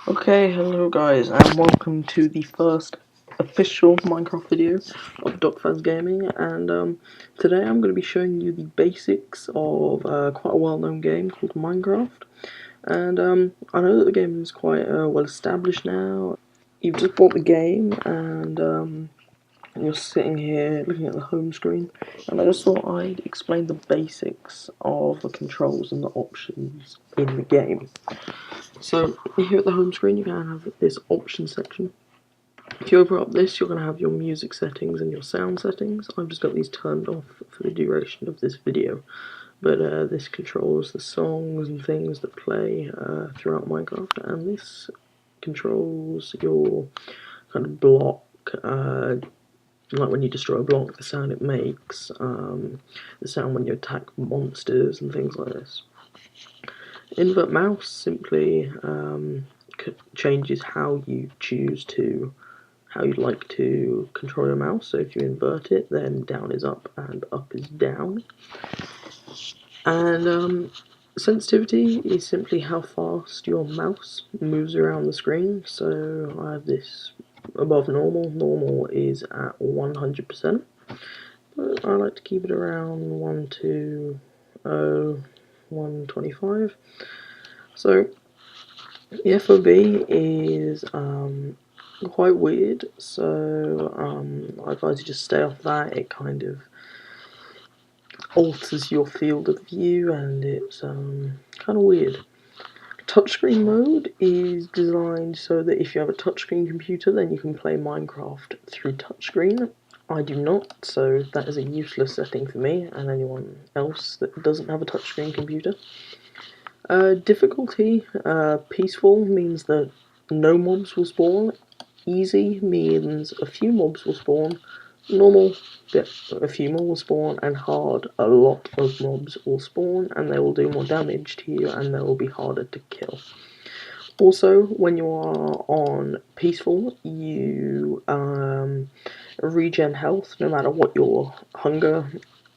Okay, hello guys, and welcome to the first official Minecraft video of Docfaz Gaming. And today I'm going to be showing you the basics of quite a well-known game called Minecraft. And I know that the game is quite well established now. You've just bought the game, and you're sitting here looking at the home screen, and I just thought I'd explain the basics of the controls and the options in the game. So here at the home screen you can have this options section. If you open up this, you're going to have your music settings and your sound settings. I've just got these turned off for the duration of this video, but this controls the songs and things that play throughout Minecraft, and this controls your kind of block, like when you destroy a block, the sound it makes, the sound when you attack monsters and things like this. Invert mouse simply changes how you choose to, how you'd like to control your mouse. So if you invert it, then down is up and up is down. And sensitivity is simply how fast your mouse moves around the screen. So I have this above normal. Normal is at 100%, but I like to keep it around 120, 125. So the FOV is quite weird, so I advise you just stay off that. It kind of alters your field of view, and it's kind of weird. Touchscreen mode is designed so that if you have a touchscreen computer, then you can play Minecraft through touchscreen. I do not, so that is a useless setting for me and anyone else that doesn't have a touchscreen computer. Difficulty, peaceful means that no mobs will spawn. Easy means a few mobs will spawn. Normal, a few more will spawn. And hard, a lot of mobs will spawn, and they will do more damage to you, and they will be harder to kill. Also, when you are on peaceful, you regen health no matter what your hunger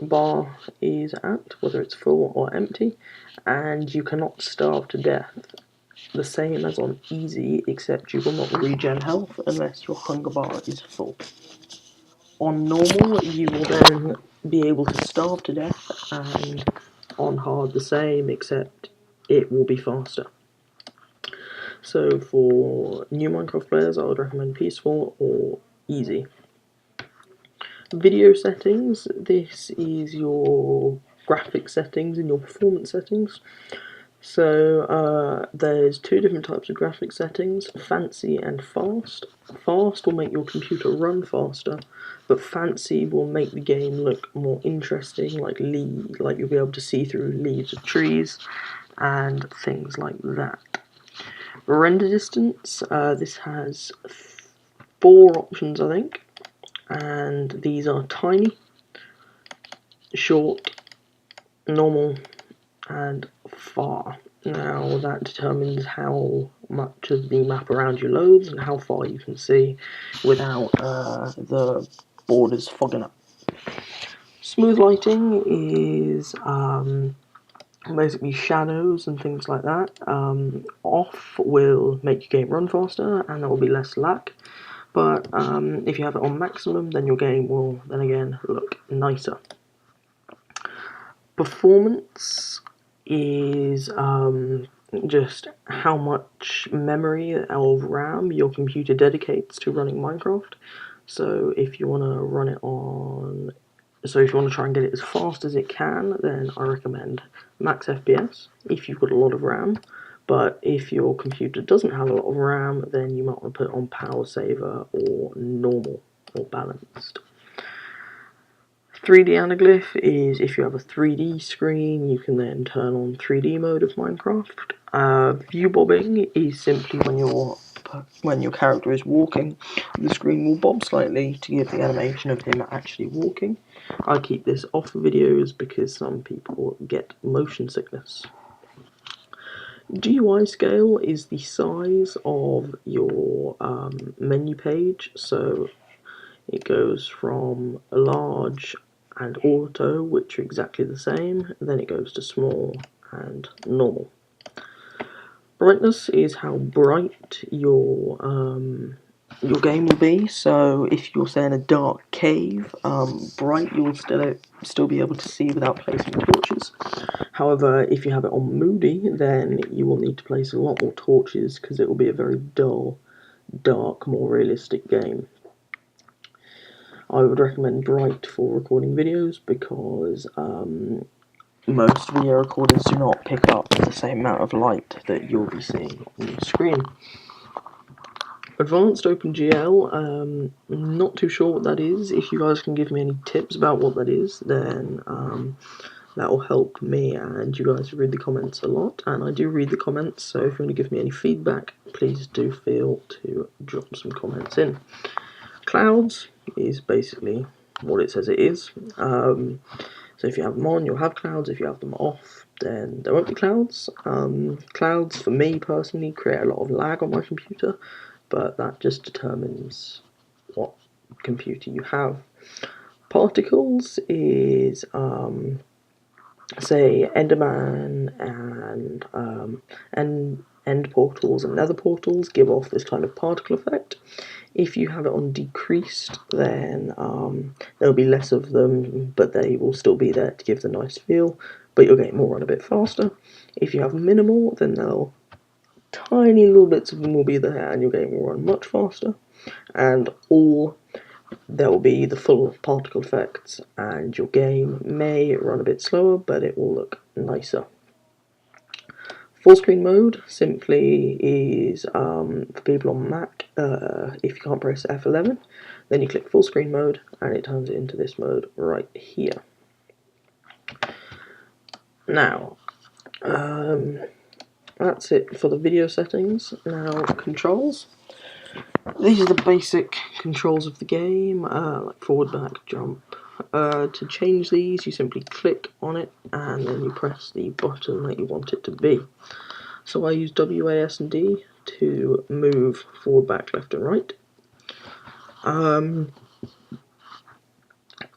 bar is at, whether it's full or empty, and you cannot starve to death. The same as on easy, except you will not regen health unless your hunger bar is full. On normal, you will then be able to starve to death, and on hard the same, except it will be faster. So for new Minecraft players, I would recommend peaceful or easy. Video settings, this is your graphic settings and your performance settings. So there's two different types of graphic settings, fancy and fast. Fast will make your computer run faster, but fancy will make the game look more interesting, like you'll be able to see through leaves of trees and things like that. Render distance, this has 4 options I think, and these are tiny, short, normal, and far. Now that determines how much of the map around you loads and how far you can see without the borders fogging up. Smooth lighting is basically shadows and things like that. Off will make your game run faster and there will be less lag, but if you have it on maximum, then your game will then again look nicer. Performance is just how much memory of RAM your computer dedicates to running Minecraft. So if you want to run it on, so if you want to try and get it as fast as it can, then I recommend max FPS if you've got a lot of RAM. But if your computer doesn't have a lot of RAM, then you might want to put it on power saver or normal or balanced. 3D anaglyph is if you have a 3D screen, you can then turn on 3D mode of Minecraft. View bobbing is simply when your character is walking, the screen will bob slightly to give the animation of him actually walking. I keep this off videos because some people get motion sickness. GUI scale is the size of your menu page, so it goes from large and auto, which are exactly the same, then it goes to small and normal. Brightness is how bright your game will be. So if you're say in a dark cave, bright, you'll still be able to see without placing torches. However, if you have it on moody, then you will need to place a lot more torches because it will be a very dull, dark, more realistic game. I would recommend bright for recording videos because most video recorders do not pick up the same amount of light that you'll be seeing on your screen. Advanced OpenGL, not too sure what that is. If you guys can give me any tips about what that is, then that will help me and you guys read the comments a lot. And I do read the comments, so if you want to give me any feedback, please do feel to drop some comments in. Clouds is basically what it says it is. So if you have them on, you'll have clouds. If you have them off, then there won't be clouds. Clouds, for me personally, create a lot of lag on my computer, but that just determines what computer you have. Particles is, say, Enderman and end portals and nether portals give off this kind of particle effect. If you have it on decreased, then there'll be less of them, but they will still be there to give the nice feel, but you'll get more on a bit faster. If you have minimal, then tiny little bits of them will be there and your game will run much faster. And all, there will be the full particle effects and your game may run a bit slower, but it will look nicer. Full screen mode simply is for people on Mac. If you can't press F11, then you click full screen mode and it turns it into this mode right here. Now, that's it for the video settings. Now, controls. These are the basic controls of the game, like forward, back, jump. To change these, you simply click on it and then you press the button that you want it to be. So I use W, A, S and D to move forward, back, left and right.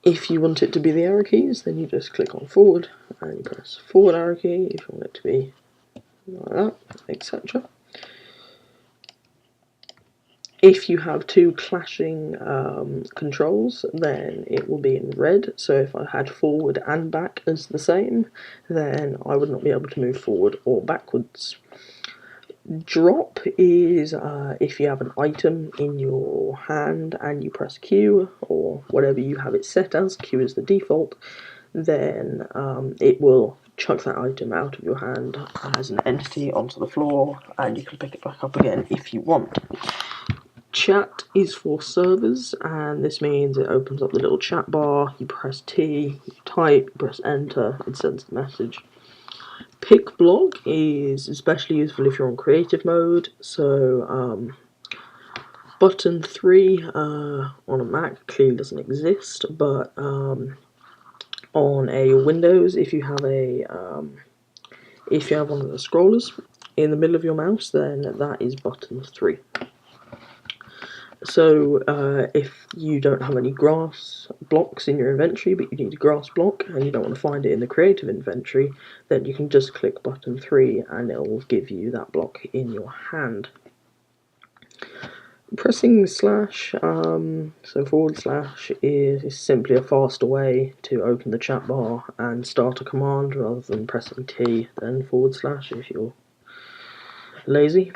If you want it to be the arrow keys, then you just click on forward and you press forward arrow key. If you want it to be like that, etc. If you have two clashing controls, then it will be in red. So if I had forward and back as the same, then I would not be able to move forward or backwards. Drop is if you have an item in your hand and you press Q, or whatever you have it set as, Q is the default, then it will chuck that item out of your hand as an entity onto the floor and you can pick it back up again if you want. Chat is for servers, and this means it opens up the little chat bar, you press T, you type, you press enter, it sends the message. Pick blog is especially useful if you're on creative mode, so button 3 on a Mac clearly doesn't exist, but on a Windows, if you have one of the scrollers in the middle of your mouse, then that is button 3. So if you don't have any grass blocks in your inventory, but you need a grass block and you don't want to find it in the creative inventory, then you can just click button 3 and it will give you that block in your hand. Pressing slash, so forward slash is simply a faster way to open the chat bar and start a command rather than pressing T, then forward slash if you're lazy.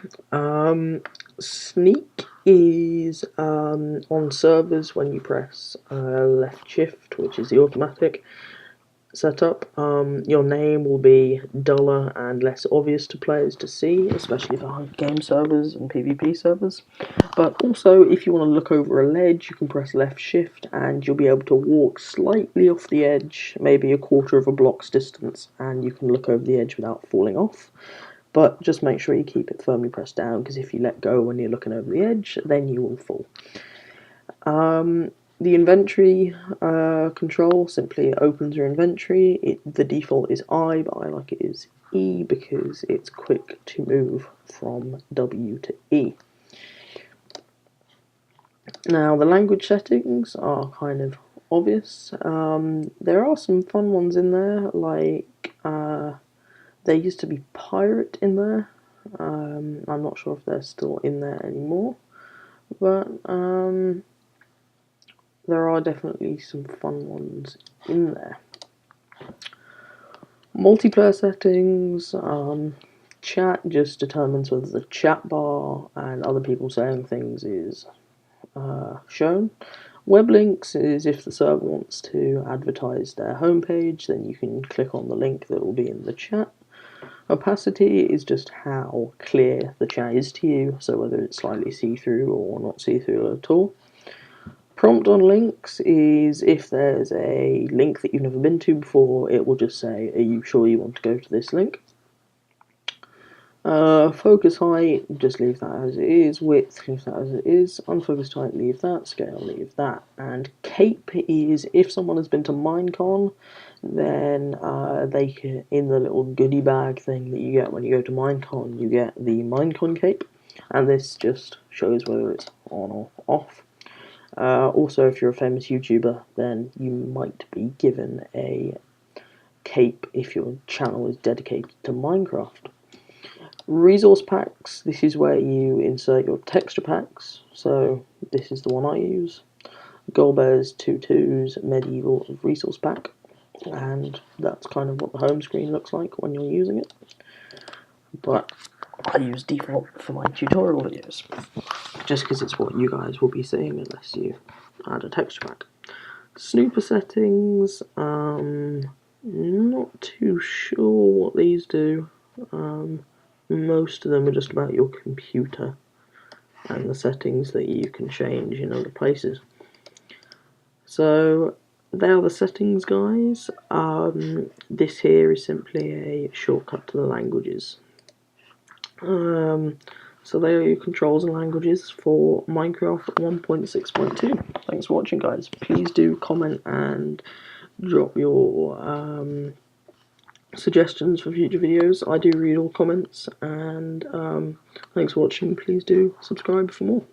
Sneak is on servers when you press left shift, which is the automatic setup. Your name will be duller and less obvious to players to see, especially for game servers and PvP servers. But also, if you want to look over a ledge, you can press left shift and you'll be able to walk slightly off the edge, maybe a quarter of a block's distance, and you can look over the edge without falling off. But just make sure you keep it firmly pressed down, because if you let go when you're looking over the edge, then you will fall. The inventory control simply opens your inventory. The default is I, but I like it as E because it's quick to move from W to E. Now the language settings are kind of obvious. There are some fun ones in there, like there used to be pirate in there. I'm not sure if they're still in there anymore, but there are definitely some fun ones in there. Multiplayer settings, chat just determines whether the chat bar and other people saying things is shown. Web links is if the server wants to advertise their homepage, then you can click on the link that will be in the chat. Opacity is just how clear the chat is to you, so whether it's slightly see-through or not see-through at all. Prompt on links is if there's a link that you've never been to before, it will just say, are you sure you want to go to this link? Focus height, just leave that as it is. Width, leave that as it is. Unfocused height, leave that. Scale, leave that. And cape is if someone has been to Minecon, then they can, in the little goodie bag thing that you get when you go to Minecon, you get the Minecon cape, and this just shows whether it's on or off. Also, if you're a famous YouTuber, then you might be given a cape if your channel is dedicated to Minecraft. Resource packs, this is where you insert your texture packs, so this is the one I use. Goldbear's 2-2's Medieval Resource Pack, and that's kind of what the home screen looks like when you're using it. But I use default for my tutorial videos, just because it's what you guys will be seeing unless you add a texture pack. Snooper settings, not too sure what these do. Most of them are just about your computer and the settings that you can change in other places. So they are the settings, guys. This here is simply a shortcut to the languages. So they are your controls and languages for Minecraft 1.6.2. Thanks for watching, guys. Please do comment and drop your suggestions for future videos. I do read all comments, and thanks for watching. Please do subscribe for more.